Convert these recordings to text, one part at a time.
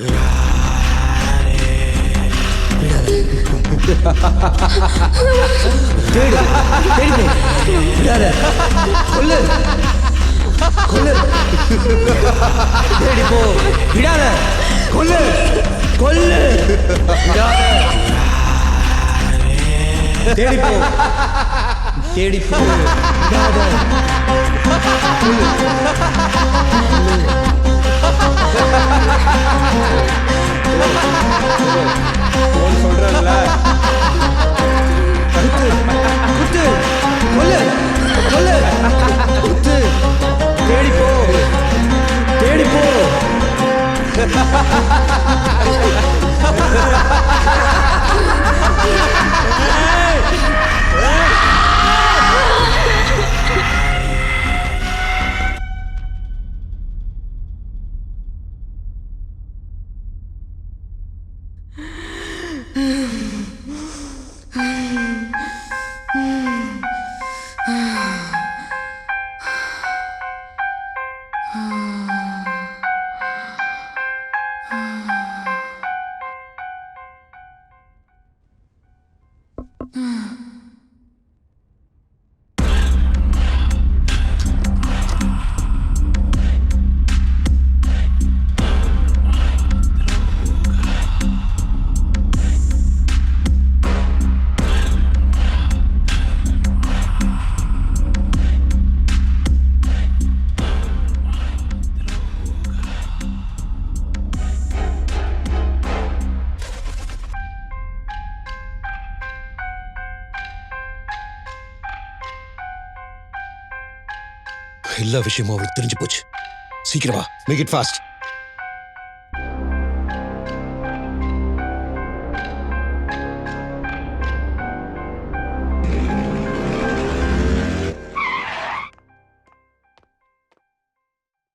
கொல்லு கொல்லு, தேடி போ, விடாத, கொல்லு கொல்லு, விடாத, தேடி போ, தேடி போ, விடாத, கொல்லு, சொல்றல குத்து குத்து, கொல்லு கொல்லு, குத்து, தேடி போ, தேடி போ. எல்லா விஷயமும் அவருக்கு தெரிஞ்சு போச்சு. சீக்கிரமா make it fast.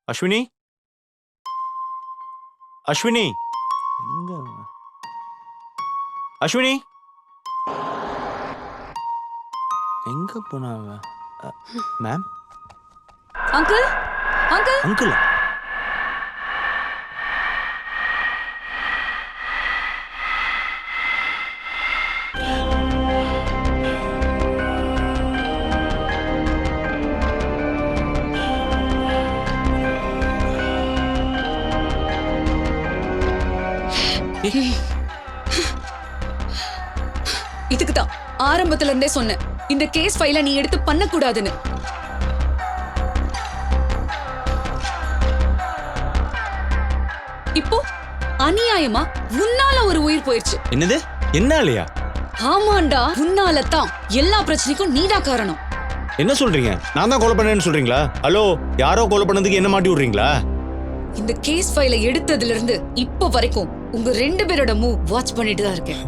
Ashwini, Ashwini, Ashwini, எங்க போனா மேம்? அங்கிள், அங்கிள், அங்கிள், இதுக்குதான் ஆரம்பத்துல இருந்தே சொன்னேன், இந்த கேஸ் ஃபைல நீ எடுத்து பண்ண கூடாதுன்னு. இப்போ அநியாயமா உன்னால ஒரு உயிர் போயிருச்சு. என்னது? என்னாலயா? ஆமாண்டா, உன்னால தான் எல்லா பிரச்சனைக்கும் நீடா காரணம். என்ன சொல்றீங்க? நான் தான் கொலை பண்ணேன்னு சொல்றீங்களா? ஹலோ, யாரோ கொலை பண்ணதுக்கு என்ன மாட்டி விடுறீங்களா? இந்த கேஸ் ஃபைல எடுத்ததுல இருந்து இப்போ வரைக்கும் உங்க 2 பேரோட மூவ் வாட்ச் பண்ணிட்டு தான் இருக்கேன்.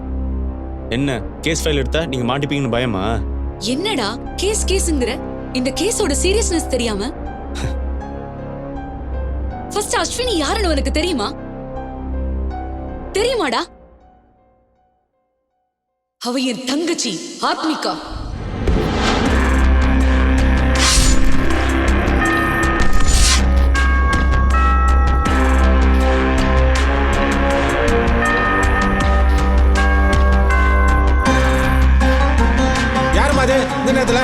என்ன கேஸ் ஃபைல் எடுத்தா நீங்க மாட்டிப்பீங்கன்னு பயமா? என்னடா கேஸ்ங்கற? இந்த கேஸோட சீரியஸ்னஸ் தெரியாம? ஃபர்ஸ்ட் அஸ்வினி யாருன்னு உனக்கு தெரியுமா? தெரியுமாடா? அவ என் தங்கச்சி ஆத்மிகா. யாருமா அது இந்த நேரத்துல?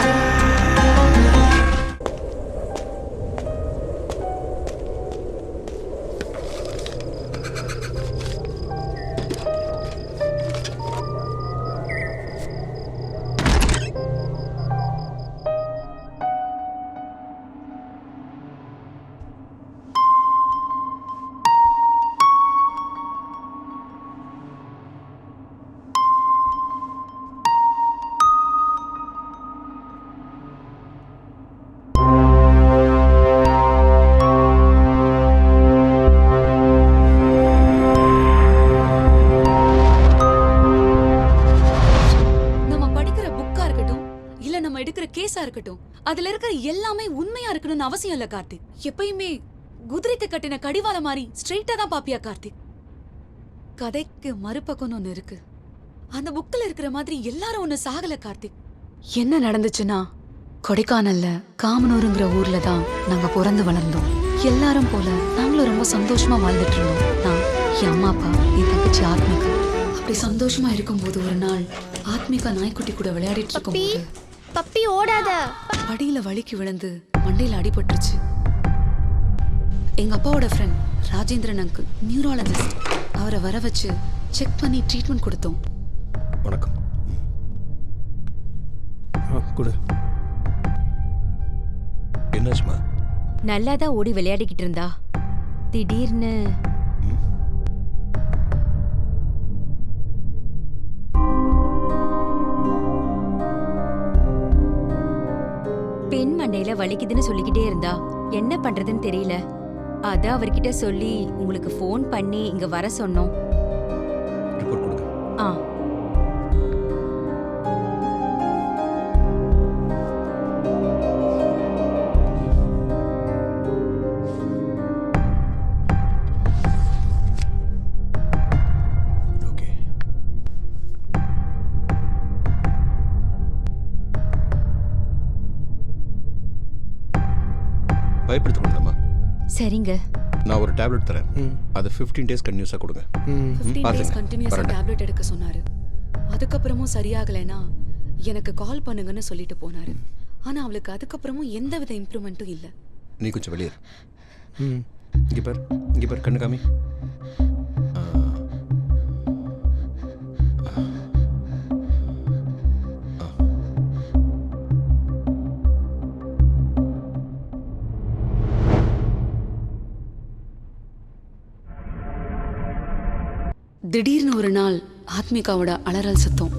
இருக்கட்டும், அதுல இருக்கிற எல்லாமே உண்மையா இருக்கணும்னு அவசியம் இல்ல கார்த்திக். எப்பயுமே குதிரைக்கு கட்டின கடிவாள மாதிரி ஸ்ட்ரெயிட்டா தான் பாப்பியா கார்த்திக்? கதைக்கு மறுபக்கம் ஒண்ணு இருக்கு. அந்த புக்ல இருக்கிற மாதிரி எல்லாரும் ஒண்ணு சாகல கார்த்திக். என்ன நடந்துச்சுன்னா, கொடைக்கானல்ல காமனூருங்கிற ஊர்ல தான் நாங்க பிறந்து வளர்ந்தோம். எல்லாரும் போல நாங்களும் ரொம்ப சந்தோஷமா வாழ்ந்துட்டு இருந்தோம். நான் என் அம்மா அப்பா, என் தங்கச்சி ஆத்மிகா. அப்படி சந்தோஷமா இருக்கும்போது ஒரு நாள் ஆத்மிகா நாய்க்குட்டி கூட விளையாடிட்டு இருக்கும்போது பப்பி ஓடாத. படியில வலிக்கு விழுந்து மண்டையில அடிபட்டுருச்சு. எங்க அப்பாவோட ஃப்ரெண்ட் ராஜேந்திரன் அங்கிள், நியூராலஜிஸ்ட், அவரை வர வச்சு செக் பண்ணி ட்ரீட்மெண்ட் கொடுத்தோம். வணக்கம். கொடு. என்னாச்சுமா? நல்லா தான் ஓடி விளையாடிக்கிட்டு இருந்தா திடீர்னு பெண் மண்டையில வலிக்குதுன்னு சொல்லிக்கிட்டே இருந்தா. என்ன பண்றதுன்னு தெரியல. அதான் அவர்கிட்ட சொல்லி உங்களுக்கு ஃபோன் பண்ணி இங்க வர சொன்னோம். ரிப்போர்ட் கொடுங்க. ஆ ஓகே. பயப்படுத்தணும்லம்மா. சரிங்க. நான் ஒரு டேப்லெட் தரேன். அது 15 days கண்டினியூஸாக கொடுங்க. 15 days பாத்துங்க. கண்டினியூஸா வரேன். டேப்லெட் எடுக்க சொன்னாரு. அதுக்கப்புறமும் சரியாகலைன்னா எனக்கு கால் பண்ணுங்கன்னு சொல்லிட்டு போனாரு. ஆனா அவளுக்கு அதுக்கப்புறமும் எந்தவித இம்ப்ரூவ்மெண்ட்டும் இல்ல. நீ கொஞ்சம் வெளியே இரு. இங்க பார் கண்ணு காமி. திடீர்னு ஒரு நாள் ஆத்மிகாவோட அலறல் சத்தம்.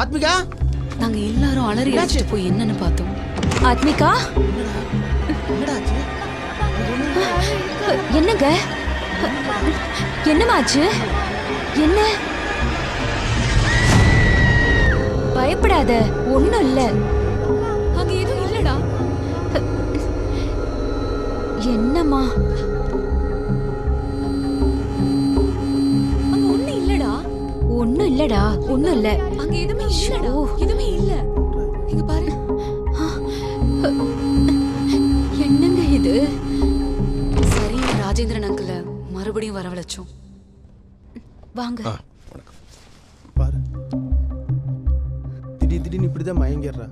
ஆத்மிகா, நாங்க எல்லாரும் அலறி அடிச்சுட்டு போய் என்னன்னு பார்த்தோம். ஆத்மிகா, என்னங்க? என்னமாச்சு? என்ன? பயப்படாத, ஒண்ணும் இல்ல. அங்க எதுவும் இல்லடா. என்னம்மா? அங்க ஒண்ணும் இல்லடா. ஒண்ணும் இல்லடா, ஒண்ணும் இல்ல. அங்க எதுவுமே இல்லடா. எதுவுமே இல்ல. இங்க பாரு. என்னங்க இது? சரி, ராஜேந்திரன் அங்கிள மறுபடியும் வரவழைச்சோம். வாங்க. வணக்கம். பாரு. திடீர்னு இப்படிதான் மயங்கிடுறா.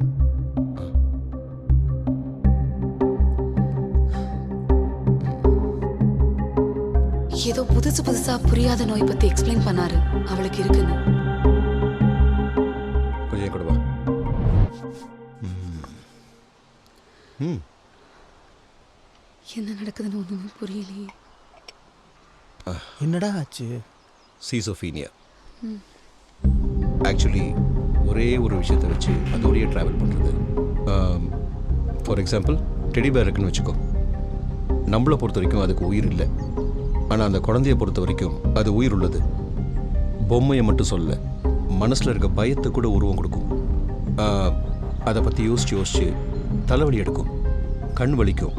ஏதோ புதுசா புரியாத நோய் பத்தி எக்ஸ்பிளைன் பண்ணாரு. அவளுக்கு இருக்குன்னு. கொஞ்சம் என் கூட வா. என்ன நடக்குதுன்னு ஒண்ணுமே புரியலையே. என்னடா ஆச்சு? சீசோஃபீனியா. ஆக்சுவலி ஒரே ஒரு விஷயத்தை வச்சு அதோடய ட்ராவல் பண்ணுறது. ஃபார் எக்ஸாம்பிள், டெடி பேர் இருக்குன்னு வச்சுக்கோ. நம்மளை பொறுத்த வரைக்கும் அதுக்கு உயிர் இல்லை. ஆனால் அந்த குழந்தைய பொறுத்த வரைக்கும் அது உயிர் உள்ளது. பொம்மையை மட்டும் சொல்ல, மனசில் இருக்க பயத்தை கூட உருவம் கொடுக்கும். அதை பற்றி யோசிச்சு தலைவலி எடுக்கும், கண் வலிக்கும்,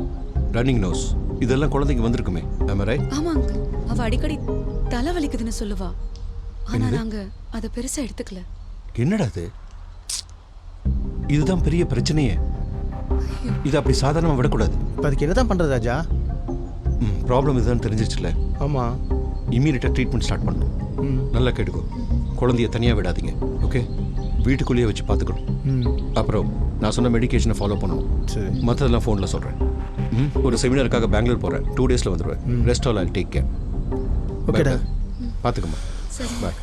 ரன்னிங் நோஸ், இதெல்லாம் குழந்தைங்க வந்திருக்குமே. ரைட்? ஆமா அங்கிள், அவ அடிக்கடி தலை வலிக்குதுன்னு சொல்லுவா. ஆனா நாங்க அதை பெருசா எடுத்துக்கல. என்னடா இது? இதுதான் பெரிய பிரச்சனையே. இது அப்படி சாதாரணமாக விடக்கூடாது. இப்போ அதுக்கு என்னதான் பண்றது ராஜா? ப்ராப்ளம் இதுதான் தெரிஞ்சிருச்சுல. ஆமா. இம்மீடியட்டாக ட்ரீட்மெண்ட் ஸ்டார்ட் பண்ணணும். நல்லா கேட்டுக்கோ. குழந்தைய தனியாக விடாதீங்க. ஓகே? வீட்டுக்குள்ளேயே வச்சு பார்த்துக்கணும். அப்புறம் நான் சொன்ன மெடிக்கேஷனை ஃபாலோ பண்ணணும். சரி. மற்றதெல்லாம் ஃபோனில் சொல்கிறேன். ஒரு செமினாருக்காக பெங்களூர் போகிறேன். 2 days வந்துடுவேன். Rest all I take care. ஓகேடா. பார்த்துக்கம்மா. சரி. பாய்.